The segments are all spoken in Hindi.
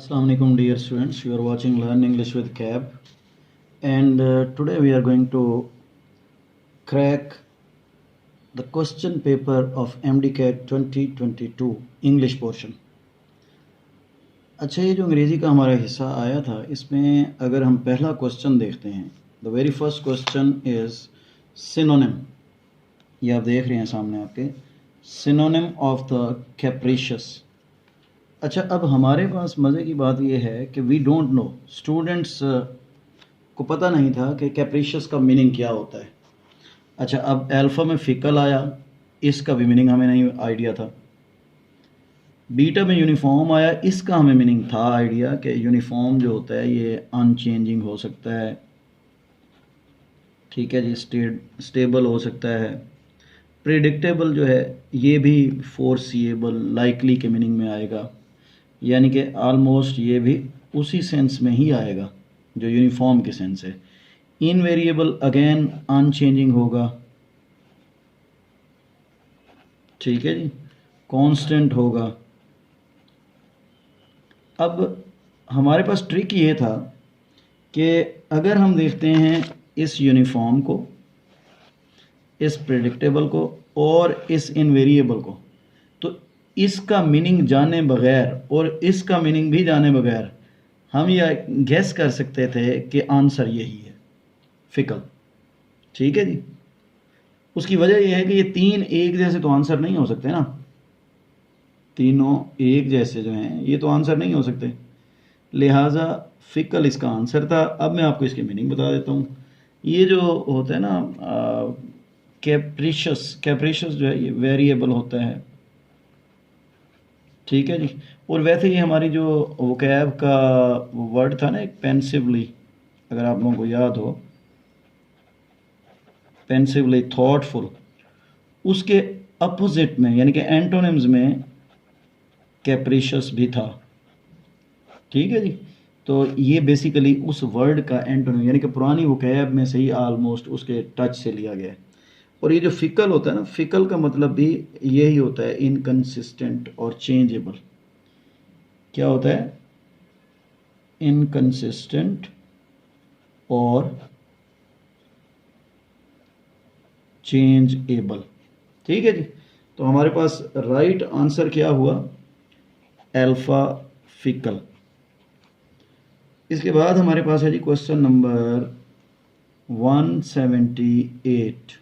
Assalamu alaikum dear students, you are watching Learn English with CAB, and today we are going to crack the question paper of MDCAT 2022 English portion. अच्छा, ये जो अंग्रेज़ी का हमारा हिस्सा आया था, इसमें अगर हम पहला क्वेश्चन देखते हैं, the very first question is synonym. ये आप देख रहे हैं सामने आपके, सिनोनिम ऑफ द कैप्रिशियस. अच्छा, अब हमारे पास मज़े की बात यह है कि वी डोंट नो, स्टूडेंट्स को पता नहीं था कि कैप्रिशियस का मीनिंग क्या होता है. अच्छा, अब अल्फ़ा में फ़िकल आया, इसका भी मीनिंग हमें नहीं आइडिया था. बीटा में यूनिफॉर्म आया, इसका हमें मीनिंग था आइडिया कि यूनिफॉर्म जो होता है ये अनचेंजिंग हो सकता है, ठीक है जी, स्टेबल हो सकता है. प्रेडिक्टेबल जो है ये भी फोरसीएबल, लाइकली के मीनिंग में आएगा, यानी कि आलमोस्ट ये भी उसी सेंस में ही आएगा जो यूनिफॉर्म के सेंस है. इनवेरिएबल अगेन अनचेंजिंग होगा, ठीक है जी. कांस्टेंट होगा. अब हमारे पास ट्रिक ये था कि अगर हम देखते हैं इस यूनिफॉर्म को, इस प्रेडिक्टेबल को और इस इनवेरिएबल को, तो इसका मीनिंग जाने बगैर और इसका मीनिंग भी जाने बगैर हम यह गेस कर सकते थे कि आंसर यही है, फिकल. ठीक है जी. उसकी वजह यह है कि ये तीन एक जैसे तो आंसर नहीं हो सकते ना, तीनों एक जैसे जो हैं ये तो आंसर नहीं हो सकते, लिहाजा फिकल इसका आंसर था. अब मैं आपको इसकी मीनिंग बता देता हूँ. ये जो होता है ना कैप्रिशियस जो है ये वेरिएबल होता है, ठीक है जी. और वैसे ही हमारी जो वोकैब का वर्ड था ना एक पेंसिवली, अगर आप लोगों को याद हो, पेंसिवली थॉटफुल, उसके अपोजिट में यानी कि एंटोनिम्स में कैप्रिशियस भी था, ठीक है जी. तो ये बेसिकली उस वर्ड का एंटोनिम यानी कि पुरानी वोकैब में से ही ऑलमोस्ट उसके टच से लिया गया है. और ये जो फिकल होता है ना, फिकल का मतलब भी यही होता है, इनकंसिस्टेंट और चेंजेबल. क्या होता है? इनकंसिस्टेंट और चेंजेबल, ठीक है जी. तो हमारे पास राइट आंसर क्या हुआ? अल्फा फिकल. इसके बाद हमारे पास है जी क्वेश्चन नंबर 178.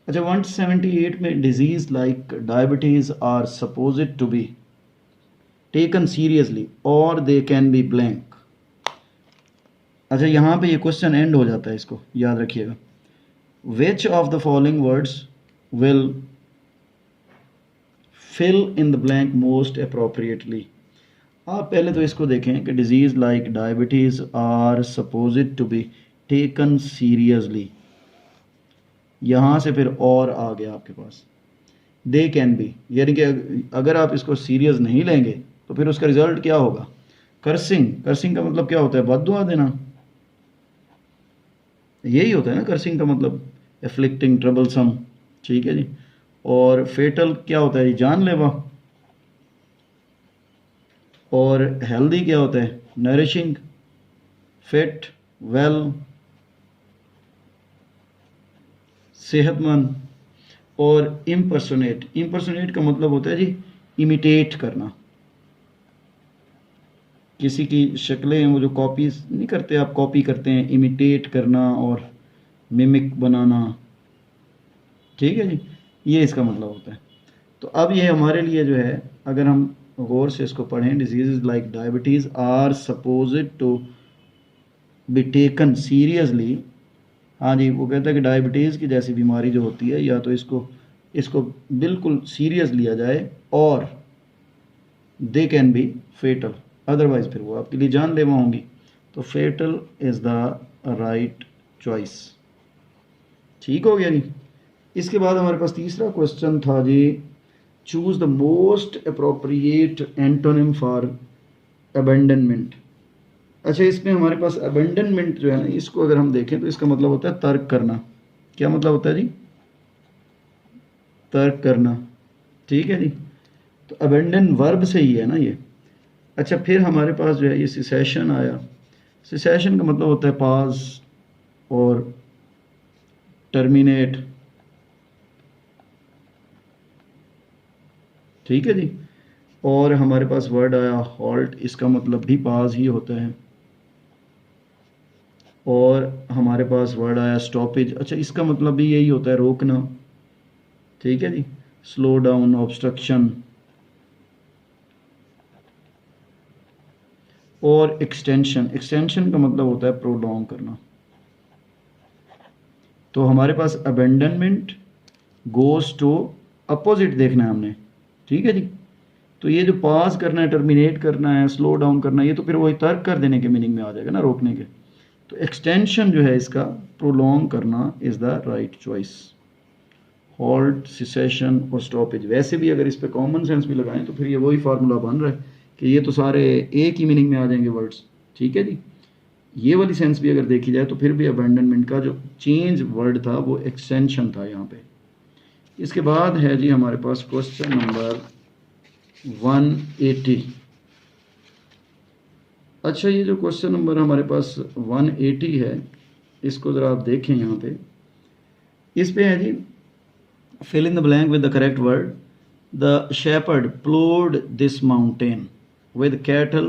अच्छा, 178 में disease like diabetes are supposed to be taken seriously और दे कैन बी ब्लैंक. अच्छा, यहाँ पे ये क्वेश्चन एंड हो जाता है, इसको याद रखिएगा. Which of the following words will fill in the blank most appropriately. आप पहले तो इसको देखें कि disease like diabetes are supposed to be taken seriously, यहाँ से फिर और आ गया आपके पास दे कैन बी, यानी कि अगर आप इसको सीरियस नहीं लेंगे तो फिर उसका रिजल्ट क्या होगा? कर्सिंग. कर्सिंग का मतलब क्या होता है? बद्दुआ देना. यही होता है ना कर्सिंग का मतलब, एफ्लिक्टिंग, ट्रबलसम, ठीक है जी. और फेटल क्या होता है? जानलेवा. और हेल्दी क्या होता है? नरिशिंग, फिट, वेल, सेहतमंद. और इम्पर्सोनेट. इम्पर्सोनेट का मतलब होता है जी इमिटेट करना, किसी की शक्लें वो जो कॉपीज नहीं करते, आप कॉपी करते हैं, इमिटेट करना और मिमिक बनाना, ठीक है जी. ये इसका मतलब होता है. तो अब ये हमारे लिए जो है, अगर हम गौर से इसको पढ़ें, disease like diabetes are supposed to be taken seriously. हाँ जी, वो कहता है कि डायबिटीज़ की जैसी बीमारी जो होती है, या तो इसको बिल्कुल सीरियस लिया जाए, और they can be fatal, otherwise फिर वो आपके लिए जानलेवा होंगी. तो fatal is the right choice. ठीक हो गया जी. इसके बाद हमारे पास तीसरा क्वेश्चन था जी, choose the most appropriate antonym for abandonment. अच्छा, इसमें हमारे पास अबेंडनमेंट जो है ना, इसको अगर हम देखें तो इसका मतलब होता है तर्क करना. क्या मतलब होता है जी? तर्क करना, ठीक है जी. तो अबेंडन वर्ब से ही है ना ये. अच्छा, फिर हमारे पास जो है ये सिसेशन आया। सिसेशन का मतलब होता है पाज और टर्मिनेट, ठीक है जी। और हमारे पास वर्ड आया हॉल्ट, इसका मतलब भी पाज ही होता है। और हमारे पास वर्ड आया स्टॉपेज, अच्छा इसका मतलब भी यही होता है रोकना, ठीक है जी। Slow down, obstruction. और एक्सटेंशन, एक्सटेंशन का मतलब होता है प्रोलॉन्ग करना। तो हमारे पास अबेंडनमेंट गोज टू अपोजिट देखना है हमने, ठीक है जी। तो ये जो पास करना है, टर्मिनेट करना है, स्लो डाउन करना है, ये तो फिर वही तर्क कर देने के मीनिंग में आ जाएगा ना, रोकने के। तो एक्सटेंशन जो है इसका, प्रोलॉन्ग करना is the right choice. Halt, cessation और स्टॉपेज, वैसे भी अगर इस पर कॉमन सेंस भी लगाएं तो फिर ये वही फार्मूला बन रहा है कि ये तो सारे एक ही मीनिंग में आ जाएंगे वर्ड्स, ठीक है जी। ये वाली सेंस भी अगर देखी जाए तो फिर भी अबेंडनमेंट का जो चेंज वर्ड था वो एक्सटेंशन था यहाँ पे। इसके बाद है जी हमारे पास क्वेश्चन नंबर 180। अच्छा, ये जो क्वेश्चन नंबर हमारे पास 180 है, इसको ज़रा आप देखें यहाँ पे। इस पे है जी, fill in the blank with the correct word. The shepherd plowed this mountain with cattle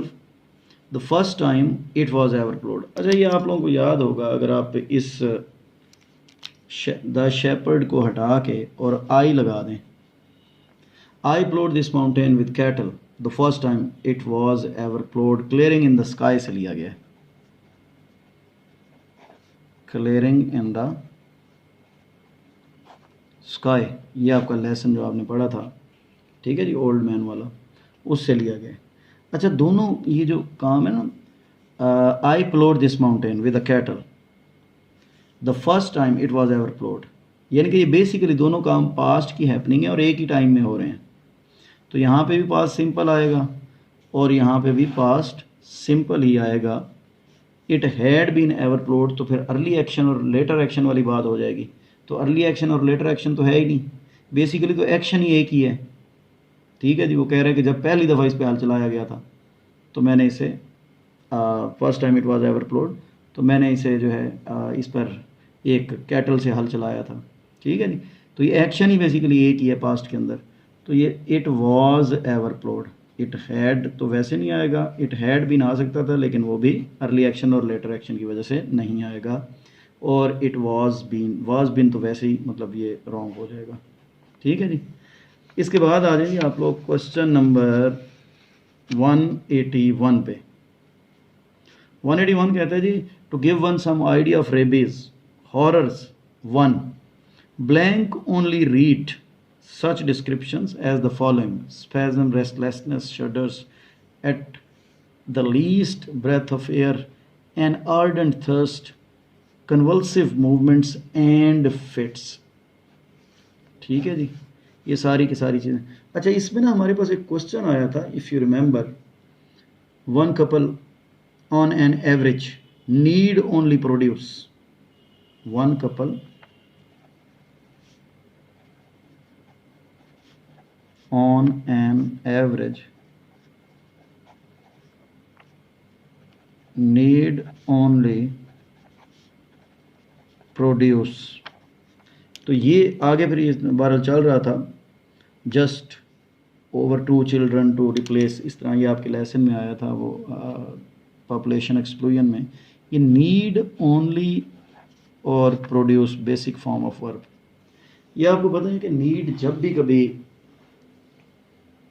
the first time it was ever plowed. अच्छा, ये आप लोगों को याद होगा अगर आप इस द शेपर्ड को हटा के और आई लगा दें। आई plowed this mountain with cattle the first time it was ever plowed, clearing in the sky से लिया गया, clearing in the स्काई, ये आपका लेसन जो आपने पढ़ा था, ठीक है जी, ओल्ड मैन वाला, उससे लिया गया। अच्छा, दोनों ये जो काम है ना, I ploughed this mountain with a cattle the first time it was ever ploughed, यानी कि ये बेसिकली दोनों काम पास्ट की हैपनिंग है और एक ही टाइम में हो रहे हैं। तो यहाँ पे भी पास्ट सिंपल आएगा और यहाँ पे भी पास्ट सिंपल ही आएगा। It had been ever ploughed, तो फिर अर्ली एक्शन और लेटर एक्शन वाली बात हो जाएगी। तो अर्ली एक्शन और लेटर एक्शन तो है ही नहीं, बेसिकली तो एक्शन ही एक ही है, ठीक है जी। वो कह रहे हैं कि जब पहली दफ़ा इस पे हल चलाया गया था तो मैंने इसे first time it was ever ploughed, तो मैंने इसे जो है इस पर एक कैटल से हल चलाया था, ठीक है जी। तो ये एक्शन ही बेसिकली एक ही है पास्ट के अंदर। तो ये it was ever प्लोड, it had तो वैसे नहीं आएगा, इट हैड भी ना आ सकता था, लेकिन वो भी अर्ली एक्शन और लेटर एक्शन की वजह से नहीं आएगा। और इट वाज बीन तो वैसे ही मतलब ये रॉन्ग हो जाएगा, ठीक है जी। इसके बाद आ जाएंगे आप लोग क्वेश्चन नंबर 181 पे। 181 कहता है जी, to give one some idea of rabies horrors 1 blank only read such descriptions as the following: spasm, restlessness, shudders at the least breath of air, an ardent thirst, convulsive movements and fits, ठीक है जी। ये सारी की सारी चीज़ें। अच्छा, इसमें ना हमारे पास एक क्वेश्चन आया था, if you remember, one couple on an average need only produce, one couple on an average need only produce, तो ये आगे फिर इस बार चल रहा था just over 2 children to replace, इस तरह ये आपके लेसन में आया था वो पॉपुलेशन एक्सप्लोजन में। ये नीड ओनली और produce basic form of verb. ये आपको पता है कि नीड जब भी कभी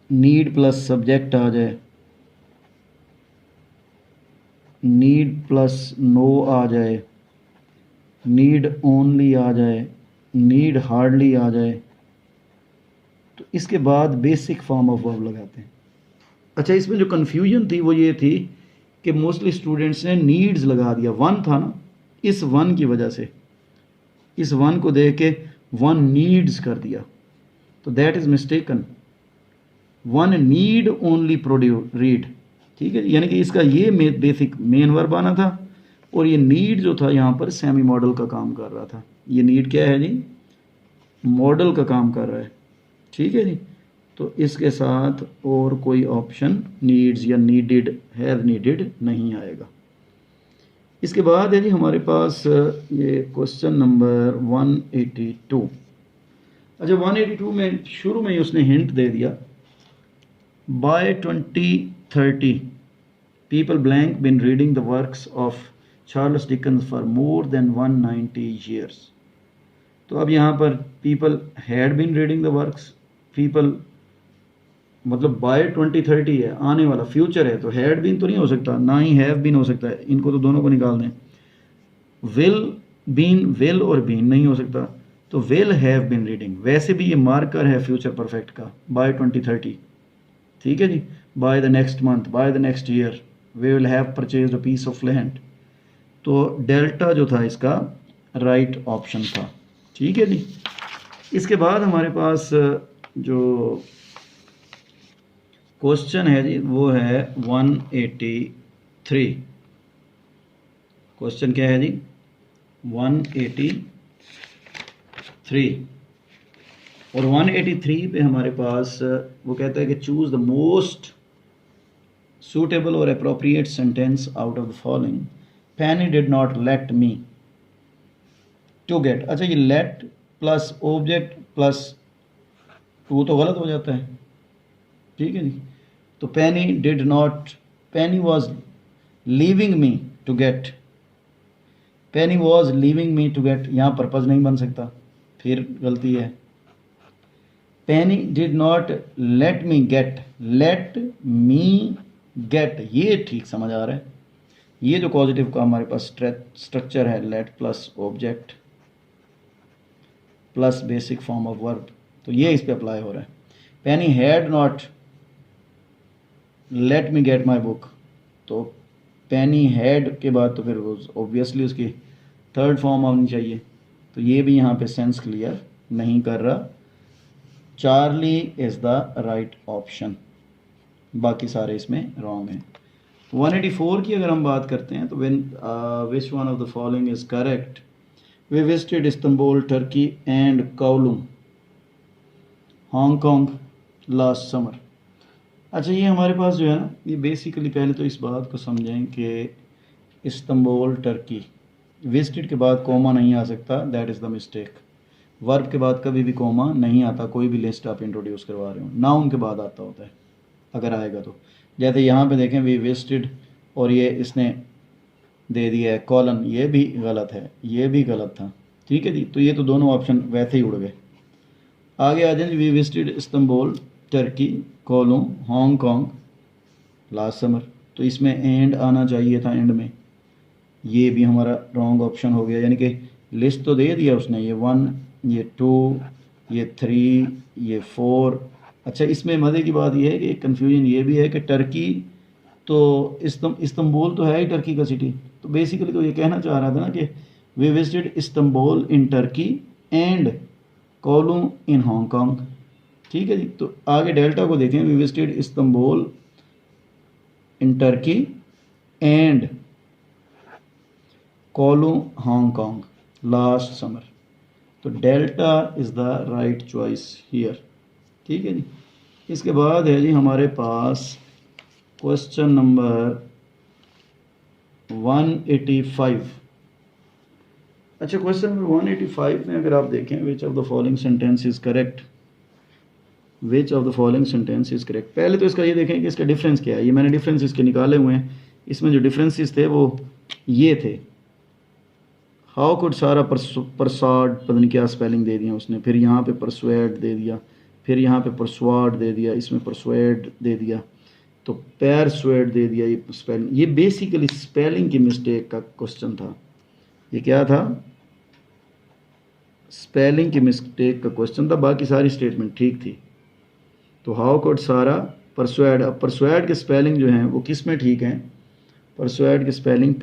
नीड प्लस सब्जेक्ट आ जाए, नीड प्लस नो आ जाए, नीड ओनली आ जाए, नीड हार्डली आ जाए, तो इसके बाद बेसिक फॉर्म ऑफ वर्ब लगाते हैं। अच्छा, इसमें जो कन्फ्यूजन थी वो ये थी कि मोस्टली स्टूडेंट्स ने नीड्स लगा दिया, वन था ना, इस वन की वजह से इस वन को देख के वन नीड्स कर दिया, तो that is mistaken. One need only produce read, ठीक है, यानी कि इसका ये बेसिक मेन वर्ब आना था और ये नीड जो था यहाँ पर सेमी मॉडल का काम कर रहा था। ये नीड क्या है जी, मॉडल का काम कर रहा है, ठीक है जी। तो इसके साथ और कोई ऑप्शन नीड्स या नीडेड, हैव नीडेड नहीं आएगा। इसके बाद है जी हमारे पास ये क्वेश्चन नंबर 182। अच्छा 182 में शुरू में ही उसने हिंट दे दिया, by 2030 people blank been reading the works of Charles Dickens for more than 190 years. तो अब यहाँ पर people had been reading the works, people मतलब बाय 2030 है, आने वाला फ्यूचर है, तो हैड बीन तो नहीं हो सकता, ना ही हैव बीन हो सकता है, इनको तो दोनों को निकाल दें। विल बीन, विल और बीन नहीं हो सकता, तो विल हैव बीन रीडिंग, वैसे भी ये मार्कर है फ्यूचर परफेक्ट का, बाय 2030, ठीक है जी। By the next month, by the next year we will have purchased a piece of land, तो डेल्टा जो था इसका राइट ऑप्शन था, ठीक है जी। इसके बाद हमारे पास जो क्वेश्चन है जी वो है 183। क्वेश्चन क्या है जी 183, और 183 पे हमारे पास वो कहता है कि choose the most suitable or appropriate sentence out of the following. Penny did not let me to get। अच्छा ये let plus object plus two तो गलत हो जाता है, ठीक है जी। तो Penny did not, Penny was leaving me to get, Penny was leaving me to get, यहाँ पर्पज नहीं बन सकता, फिर गलती है। Penny did not let me get, let me get, ये ठीक समझ आ रहा है। ये जो पॉजिटिव का हमारे पास स्ट्रक्चर है, let plus object plus basic form of verb, तो ये इस पे अप्लाई हो रहा है। Penny had not let me get my book, तो पेनी हैड के बाद तो फिर ऑब्वियसली उसकी थर्ड फॉर्म आनी चाहिए, तो ये भी यहाँ पे सेंस क्लियर नहीं कर रहा। Charlie is the right option, बाकी सारे इसमें रॉन्ग हैं। 184 की अगर हम बात करते हैं तो when which one of the following is correct, we visited Istanbul, Turkey and column, Hong Kong last summer. अच्छा ये हमारे पास जो है ना, ये बेसिकली पहले तो इस बात को समझें कि इस्तांबुल टर्की, विजिटेड के बाद कोमा नहीं आ सकता, that is the mistake. Verb के बाद कभी भी कोमा नहीं आता, कोई भी लिस्ट आप इंट्रोड्यूस करवा रहे हो, नाउन के बाद आता होता है अगर आएगा तो। जैसे यहाँ पे देखें वी विजिटेड और ये इसने दे दिया है कॉलन, ये भी गलत है, ये भी गलत था, ठीक है जी। तो ये तो दोनों ऑप्शन वैसे ही उड़ गए। आगे आ जाए, we visited Istanbul, Turkey, Colombo, Hong Kong last summer, तो इसमें एंड आना चाहिए था एंड में, ये भी हमारा रॉन्ग ऑप्शन हो गया। यानी कि लिस्ट तो दे दिया उसने, ये 1, ये 2, ये 3, ये 4। अच्छा इसमें मज़े की बात यह है कि कन्फ्यूजन ये भी है कि टर्की तो इस्तांबुल तो है ही टर्की का सिटी, तो बेसिकली तो ये कहना चाह रहा था ना कि we visited Istanbul in Turkey and Kowloon in Hong Kong, ठीक है जी। तो आगे डेल्टा को देखें, we visited Istanbul in Turkey and column Hong Kong last summer, तो delta is the right choice here, ठीक है जी। इसके बाद है जी हमारे पास क्वेश्चन नंबर 185। अच्छा क्वेश्चन नंबर 185 में अगर आप देखें, विच of the following sentence is correct, which of the following sentence is correct. पहले तो इसका ये देखें कि इसका डिफरेंस क्या है, ये मैंने डिफरेंस इसके निकाले हुए हैं। इसमें जो डिफरेंसेस थे वो ये थे, हाउ कुड सारा परसाड, पता नहीं क्या स्पेलिंग दे दिया उसने, फिर यहाँ पे परसुएड दे दिया, फिर यहाँ पे परसुआड दे दिया, इसमें परसुएड दे दिया, तो पैरसुएड दे दिया, ये स्पेलिंग, ये बेसिकली स्पेलिंग की मिस्टेक का क्वेश्चन था। ये क्या था, स्पेलिंग की मिस्टेक का क्वेश्चन था, बाकी सारी स्टेटमेंट ठीक थी। तो हाउ कुड सारा परसुएड, अब परसुएड के स्पेलिंग जो हैं वो किस में ठीक हैं, परसुएड के स्पेलिंग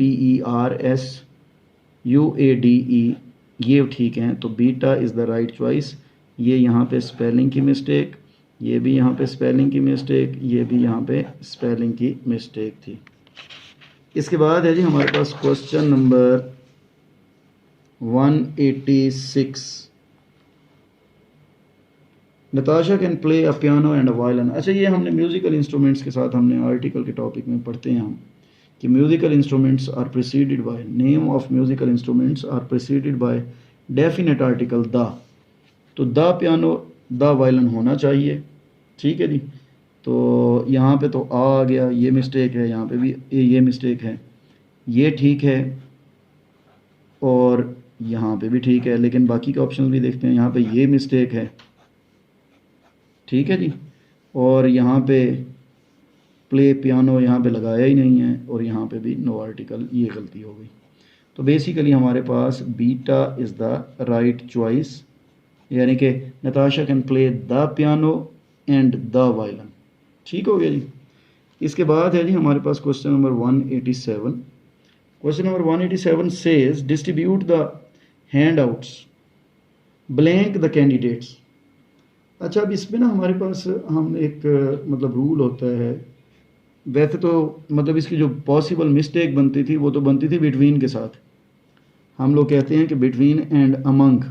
PERSUADE ये ठीक हैं, तो beta is the right choice. ये यहाँ पे स्पेलिंग की मिस्टेक, ये भी यहाँ पे स्पेलिंग की मिस्टेक, ये भी यहाँ पे स्पेलिंग की मिस्टेक थी। इसके बाद है जी हमारे पास question number 186। Natasha can play a piano and a violin. अच्छा, ये हमने म्यूज़िकल इंस्ट्रूमेंट्स के साथ हमने आर्टिकल के टॉपिक में पढ़ते हैं हम कि musical instruments are preceded by, name of musical instruments are preceded by definite article the. तो द पियानो द वायलिन होना चाहिए, ठीक है जी। तो यहाँ पे तो आ गया, ये मिस्टेक है, यहाँ पे भी ये मिस्टेक है, ये ठीक है और यहाँ पे भी ठीक है, लेकिन बाकी के ऑप्शन भी देखते हैं। यहाँ पे ये मिस्टेक है, ठीक है जी, और यहाँ पे प्ले पियानो यहाँ पे लगाया ही नहीं है, और यहाँ पे भी नो आर्टिकल, ये गलती हो गई। तो बेसिकली हमारे पास beta is the right choice, यानी कि Natasha can play the piano and the violin. ठीक हो गया जी। इसके बाद है जी हमारे पास question number 187। Question number 187 says distribute the handouts blank the candidates. अच्छा, अब इसमें ना हमारे पास हम एक मतलब रूल होता है, वैसे तो मतलब इसकी जो पॉसिबल मिस्टेक बनती थी वो तो बनती थी बिटवीन के साथ। हम लोग कहते हैं कि बिटवीन एंड अमंग,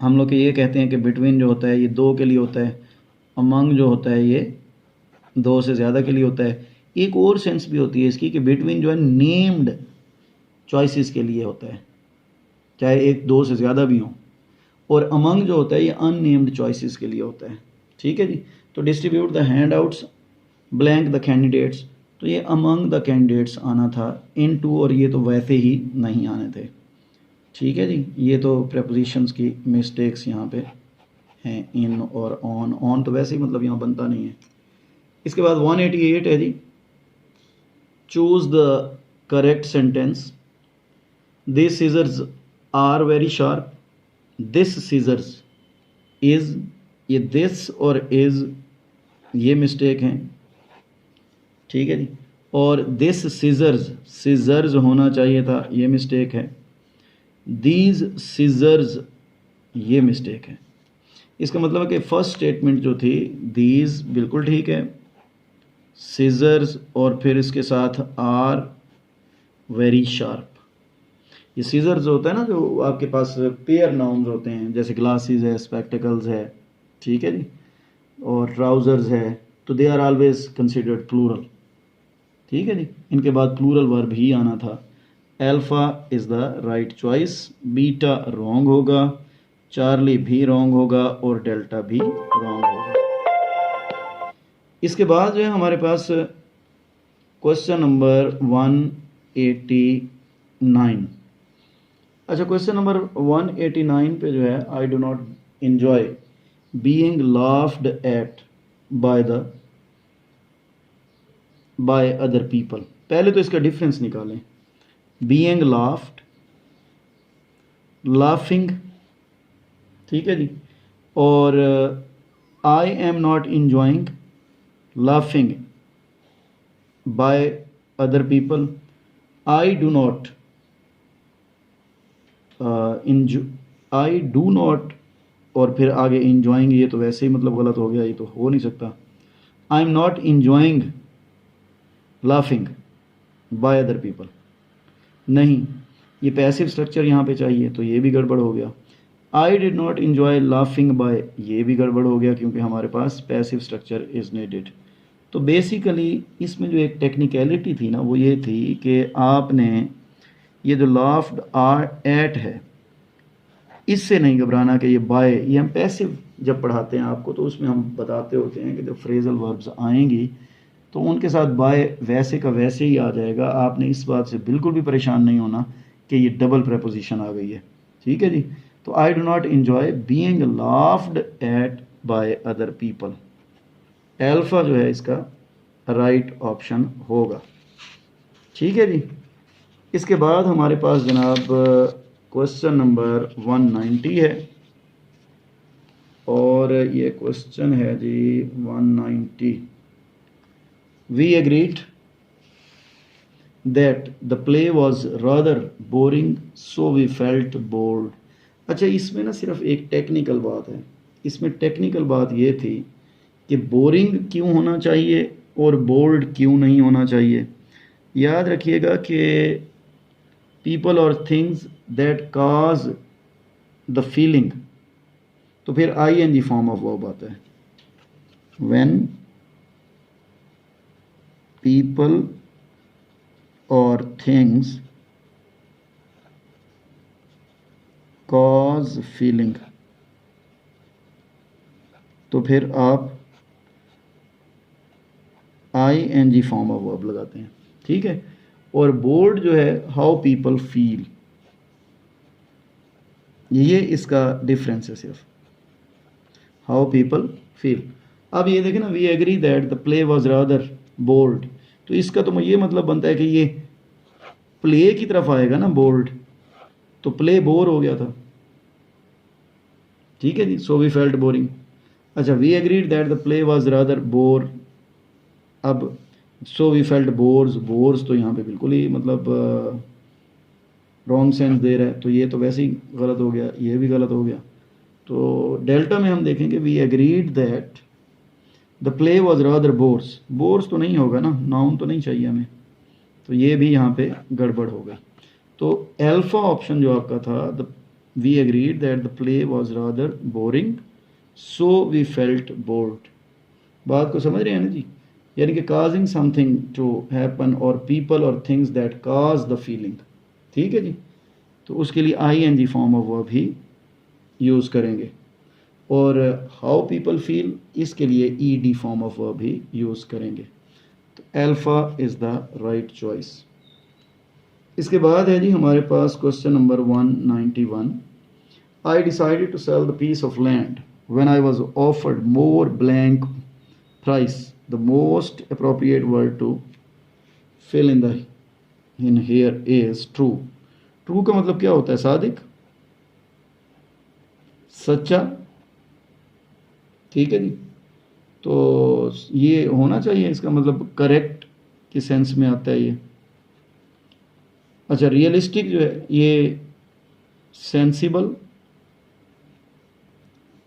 हम लोग ये कहते हैं कि बिटवीन जो होता है ये दो के लिए होता है, अमंग जो होता है ये दो से ज़्यादा के लिए होता है। एक और सेंस भी होती है इसकी कि बिटवीन जो है नेम्ड चॉइसेस के लिए होता है, चाहे एक दो से ज़्यादा भी हों, और अमंग जो होता है ये अननेम्ड चॉइसेस के लिए होता है। ठीक है जी। तो distribute the handouts blank the candidates, तो ये अमंग द कैंडिडेट्स आना था इन टू, और ये तो वैसे ही नहीं आने थे। ठीक है जी। ये तो प्रेपोजिशंस की मिस्टेक्स यहाँ पे हैं, इन और ऑन। ऑन तो वैसे ही मतलब यहाँ बनता नहीं है। इसके बाद 188 है जी, choose the correct sentence. This scissors are very sharp, this scissors is, ये दिस और इज ये मिस्टेक हैं, ठीक है जी। और दिस सीजर्स, सीजर्स होना चाहिए था, ये मिस्टेक है। दीज सीजर्स ये मिस्टेक है। इसका मतलब है कि फर्स्ट स्टेटमेंट जो थी दीज बिल्कुल ठीक है, सीजर्स और फिर इसके साथ आर वेरी शार्प। ये सीजर्स होता है ना जो आपके पास पेयर नाउन्स होते हैं, जैसे ग्लासेस है, स्पेक्टिकल्स है, ठीक है जी, और ट्राउजर्स है, तो they are always considered plural. ठीक है जी। इनके बाद प्लूरल वर्ब ही आना था। Alpha is the right choice, beta wrong होगा, चार्ली भी रॉन्ग होगा, और डेल्टा भी रॉन्ग होगा। इसके बाद जो है हमारे पास क्वेश्चन नंबर 189। अच्छा, क्वेश्चन नंबर 189 पे जो है, I do not enjoy being laughed at by other people। पहले तो इसका डिफरेंस निकालें। being laughed, laughing, ठीक है जी, और I am not enjoying laughing by other people। I do not enjoy, I do not, और फिर आगे enjoying, ये तो वैसे ही मतलब गलत हो गया, ये तो हो नहीं सकता। I am not enjoying laughing by other people, नहीं, ये पैसिव स्ट्रक्चर यहाँ पे चाहिए, तो ये भी गड़बड़ हो गया। I did not enjoy laughing by, ये भी गड़बड़ हो गया क्योंकि हमारे पास पैसिव स्ट्रक्चर इज नीडेड। तो बेसिकली इसमें जो एक टेक्निकलिटी थी ना वो ये थी कि आपने ये जो लाफ्ड आर एट है इससे नहीं घबराना कि ये बाय, ये हम पैसिव जब पढ़ाते हैं आपको तो उसमें हम बताते होते हैं कि जब फ्रेजल वर्ब्स आएंगी तो उनके साथ बाय वैसे का वैसे ही आ जाएगा। आपने इस बात से बिल्कुल भी परेशान नहीं होना कि ये डबल प्रेपोजिशन आ गई है। ठीक है जी। तो I do not enjoy being laughed eight by other people, alpha जो है इसका राइट ऑप्शन होगा। ठीक है जी। इसके बाद हमारे पास जनाब क्वेश्चन नंबर 190 है, और ये क्वेश्चन है जी 190। We agreed that the play was rather boring so we felt bored. अच्छा, इसमें ना सिर्फ एक टेक्निकल बात है। इसमें टेक्निकल बात ये थी कि बोरिंग क्यों होना चाहिए और बोल्ड क्यों नहीं होना चाहिए। याद रखिएगा कि people or things that cause the feeling तो फिर ing फॉर्म ऑफ वर्ब आता है। व्हेन पीपल और थिंग्स कॉज फीलिंग, तो फिर आप ing फॉर्म ऑफ वर्ब लगाते हैं, ठीक है। और बोर्ड जो है हाउ पीपल फील, ये इसका डिफरेंस है, सिर्फ हाउ पीपल फील। अब ये देखें ना, we agree that the play was rather bold, तो इसका तो ये मतलब बनता है कि ये प्ले की तरफ आएगा ना, बोल्ड, तो प्ले बोर हो गया था, ठीक है जी। So we felt boring. अच्छा, we agreed that the play was rather bore, अब so we felt bores, bores तो यहाँ पे बिल्कुल ही मतलब रॉन्ग सेंस दे रहा है, तो ये तो वैसे ही गलत हो गया, ये भी गलत हो गया। तो डेल्टा में हम देखेंगे we agreed that the play was rather bores, bores तो नहीं होगा ना, नाउन तो नहीं चाहिए हमें, तो ये भी यहाँ पे गड़बड़ हो गई। तो अल्फा ऑप्शन जो आपका था, the we agreed that the play was rather boring so we felt bored. बात को समझ रहे हैं ना जी, यानी कि काजिंग समथिंग टू हैपन और पीपल और things that cause the feeling, ठीक है जी। तो उसके लिए ing फॉर्म ऑफ वर्ब ही यूज़ करेंगे, और हाउ पीपल फील इसके लिए ed फॉर्म ऑफ वर्ब ही यूज़ करेंगे। तो alpha is the right choice. इसके बाद है जी हमारे पास question number 191। I decided to sell the piece of land when I was offered more blank price, the most appropriate word to fill in here is true. True का मतलब क्या होता है? सादिक, सच्चा, ठीक है जी। तो ये होना चाहिए, इसका मतलब करेक्ट के सेंस में आता है ये। अच्छा, रियलिस्टिक जो है ये सेंसिबल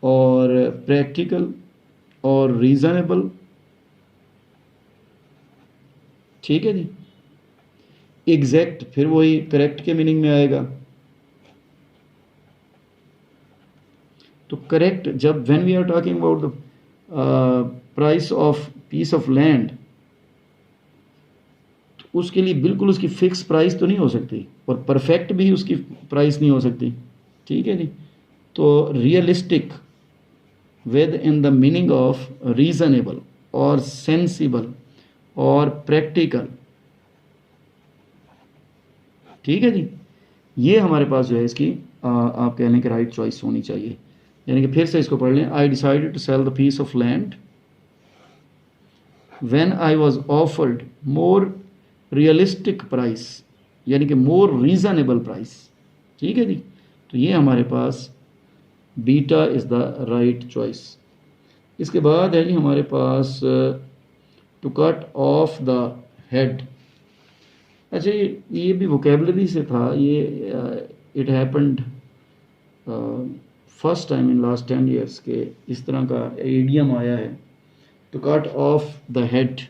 और प्रैक्टिकल और रीजनेबल, ठीक है जी। एग्जैक्ट फिर वही करेक्ट के मीनिंग में आएगा। तो करेक्ट जब when we are talking about the price of piece of land, तो उसके लिए बिल्कुल उसकी फिक्स प्राइस तो नहीं हो सकती, और परफेक्ट भी उसकी प्राइस नहीं हो सकती, ठीक है जी। तो realistic with in the meaning of reasonable और सेंसिबल और प्रैक्टिकल, ठीक है जी। ये हमारे पास जो है इसकी आप कह लें कि राइट चॉइस होनी चाहिए। यानी कि फिर से इसको पढ़ लें, I decided to sell the piece of land when I was offered more realistic price, यानी कि मोर रीजनेबल प्राइस, ठीक है जी। तो ये हमारे पास beta is the right choice. इसके बाद है जी हमारे पास to cut off the head. अच्छा, ये भी वोकेबलरी से था, ये it happened first time in last 10 years के इस तरह का इडियम आया है, to cut off the head.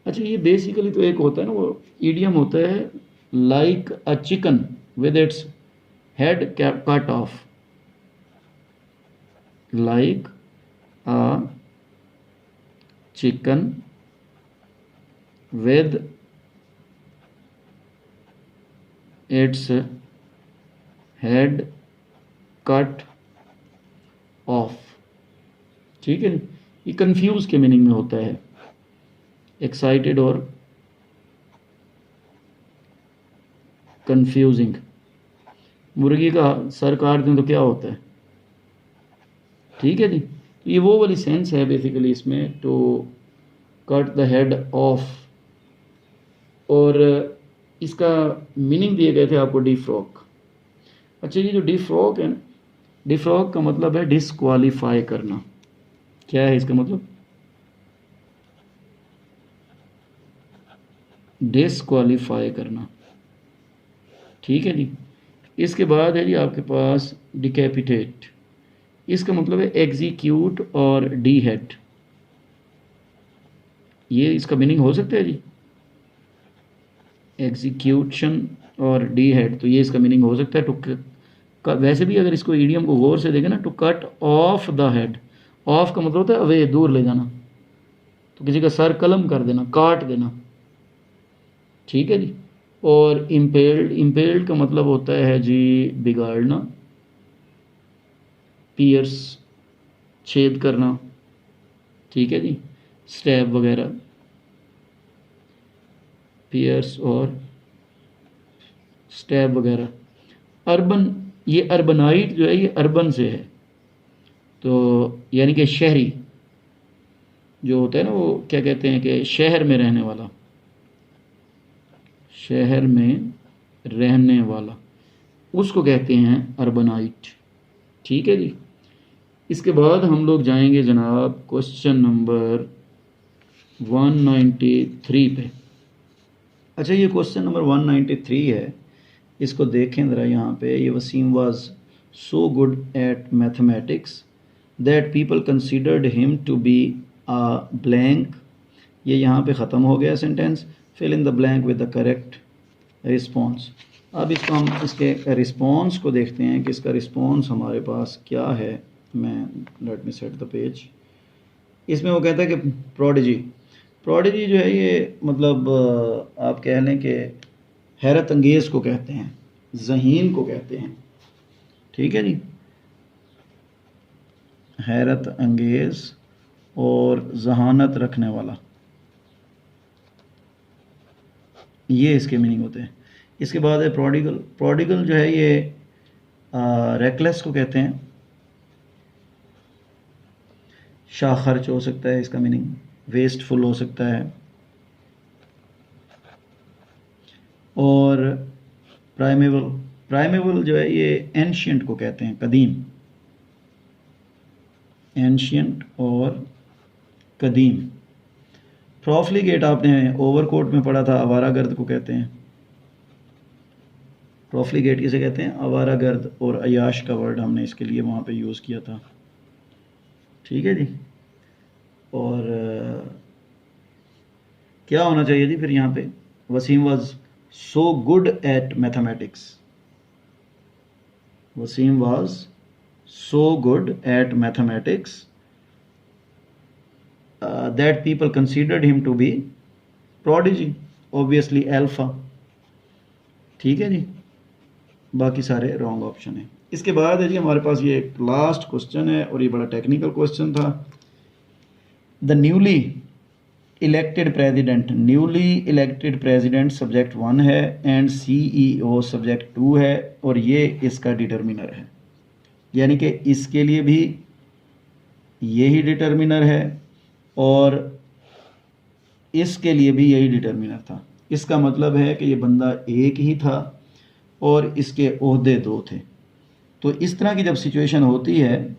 अच्छा, ये बेसिकली तो एक होता है ना, वो इडियम होता है like a chicken with its head cut off, like a chicken with its head cut off, ठीक है। ये कंफ्यूज के मीनिंग में होता है, एक्साइटेड और कंफ्यूजिंग। मुर्गी का सर काट दें तो क्या होता है, ठीक है जी। ये वो वाली सेंस है बेसिकली इसमें, to cut the head off. और इसका मीनिंग दिए गए थे आपको डिफ्रॉक। अच्छा, ये जो डिफ्रॉक है ना, डिफ्रॉक का मतलब है डिस्क्वालीफाई करना। क्या है इसका मतलब? डिस्क्वालीफाई करना, ठीक है जी। इसके बाद है जी आपके पास डिकैपिटेट। इसका मतलब है एग्जीक्यूट और डी हेड। ये इसका मीनिंग हो सकता है जी, एग्जीक्यूशन और डी हेड, तो ये इसका मीनिंग हो सकता है टू वैसे भी अगर इसको ईडियम को गौर से देखें ना, to cut off the head, off का मतलब होता है अवे, दूर ले जाना, तो किसी का सर कलम कर देना, काट देना, ठीक है जी। और इम्पेल्ड, इम्पेल्ड का मतलब होता है जी बिगाड़ना, पियर्स, छेद करना, ठीक है जी, स्टैब वगैरह, पियर्स और स्टैब वगैरह। अर्बन, ये अर्बनाइट जो है ये अर्बन से है, तो यानी कि शहरी जो होता है ना, वो क्या कहते हैं कि शहर में रहने वाला, शहर में रहने वाला, उसको कहते हैं अर्बनाइट, ठीक है जी। इसके बाद हम लोग जाएंगे जनाब क्वेश्चन नंबर 193 पे। अच्छा, ये क्वेश्चन नंबर 193 है, इसको देखें ज़रा यहाँ पे। ये Wasim was so good at mathematics that people considered him to be a blank. ये यहाँ पे ख़त्म हो गया sentence. Fill in the blank with the correct response. अब इसको हम इसके रिस्पॉन्स को देखते हैं कि इसका रिस्पॉन्स हमारे पास क्या है। मैं let me set the page. इसमें वो कहता है कि प्रोडिजी, प्रोडिजी जो है ये मतलब आप कह लें कि हैरत अंगेज़ को कहते हैं, ज़हीन को कहते हैं, ठीक है जी, हैरत अंगेज़ और जहानत रखने वाला, ये इसके मीनिंग होते हैं। इसके बाद है प्रोडिगल। प्रोडिगल जो है ये रेकलेस को कहते हैं, शाखर्च हो सकता है इसका मीनिंग, वेस्टफुल हो सकता है। और प्राइमेवल, प्राइमेवल जो है ये एंशियंट को कहते हैं, कदीम, एंशियंट और कदीम। प्रोफ्लिगेट आपने ओवरकोट में पढ़ा था, आवारागर्द को कहते हैं। प्रोफ्लिगेट किसे कहते हैं? आवारागर्द। और अयाश का वर्ड हमने इसके लिए वहाँ पे यूज़ किया था, ठीक है जी। और क्या होना चाहिए जी फिर यहाँ पे? Wasim was so good at mathematics, Wasim was so good at mathematics that people considered him to be prodigy, obviously alpha, ठीक है जी। बाकी सारे रॉन्ग ऑप्शन है। इसके बाद है जी हमारे पास ये एक लास्ट क्वेश्चन है और ये बड़ा टेक्निकल क्वेश्चन था। The newly elected president, newly elected president subject 1 है एंड CEO सब्जेक्ट 2 है और ये इसका डिटर्मिनर है, यानी कि इसके लिए भी यही डिटर्मिनर है और इसके लिए भी यही डिटर्मिनर था। इसका मतलब है कि ये बंदा एक ही था और इसके ओहदे 2 थे। तो इस तरह की जब सिचुएशन होती है,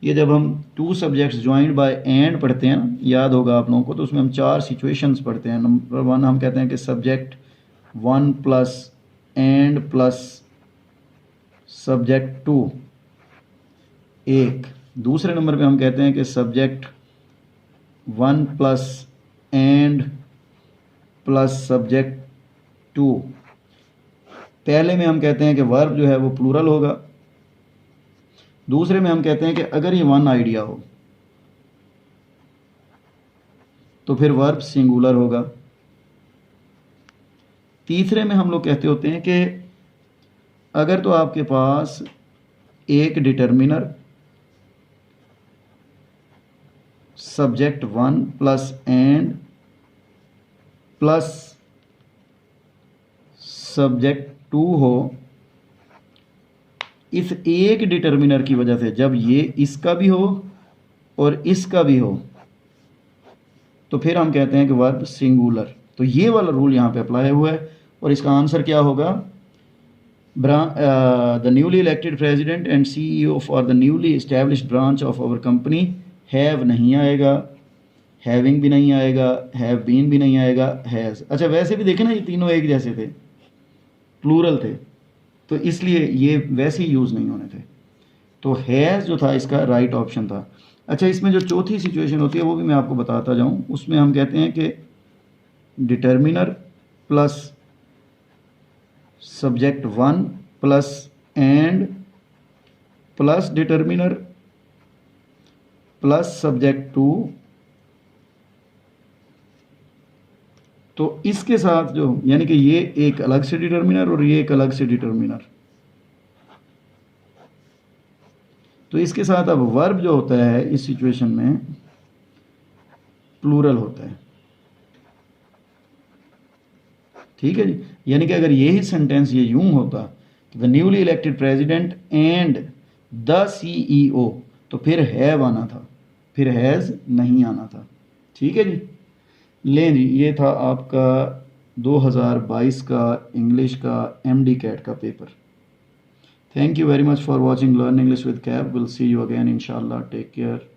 ये जब हम 2 सब्जेक्ट्स ज्वाइंड बाय एंड पढ़ते हैं ना, याद होगा आप लोगों को, तो उसमें हम 4 सिचुएशंस पढ़ते हैं। नंबर 1 हम कहते हैं कि subject 1 plus and plus subject 2 एक। दूसरे नंबर पे हम कहते हैं कि subject 1 plus and plus subject 2। पहले में हम कहते हैं कि वर्ब जो है वो प्लूरल होगा। दूसरे में हम कहते हैं कि अगर ये 1 आइडिया हो तो फिर वर्ब सिंगुलर होगा। तीसरे में हम लोग कहते होते हैं कि अगर तो आपके पास एक determiner subject 1 plus and plus subject 2 हो, इस एक डिटर्मिनर की वजह से जब ये इसका भी हो और इसका भी हो तो फिर हम कहते हैं कि वर्ब सिंगुलर। तो ये वाला रूल यहाँ पे अप्लाई हुआ है और इसका आंसर क्या होगा? The newly elected president and CEO for the newly established branch of our company, have नहीं आएगा, हैविंग भी नहीं आएगा, हैव बीन भी नहीं आएगा, हैज़। अच्छा, वैसे भी देखें ना ये तीनों एक जैसे थे, प्लूरल थे, तो इसलिए ये वैसे ही यूज़ नहीं होने थे। तो हैज़ जो था इसका राइट ऑप्शन था। अच्छा, इसमें जो चौथी सिचुएशन होती है वो भी मैं आपको बताता जाऊँ। उसमें हम कहते हैं कि determiner plus subject 1 plus and plus determiner plus subject two, तो इसके साथ जो यानी कि ये एक अलग से डिटर्मिनर और ये एक अलग से डिटर्मिनर, तो इसके साथ अब वर्ब जो होता है इस सिचुएशन में प्लूरल होता है। ठीक है जी, यानी कि अगर यही सेंटेंस ये यूं होता the newly elected president and the CEO, तो फिर हैव आना था, फिर हैज़ नहीं आना था। ठीक है जी, लें जी, ये था आपका 2022 का इंग्लिश का एमडी कैट का paper. Thank you very much for watching learn English with cab. Will see you again इंशाल्लाह। Take care.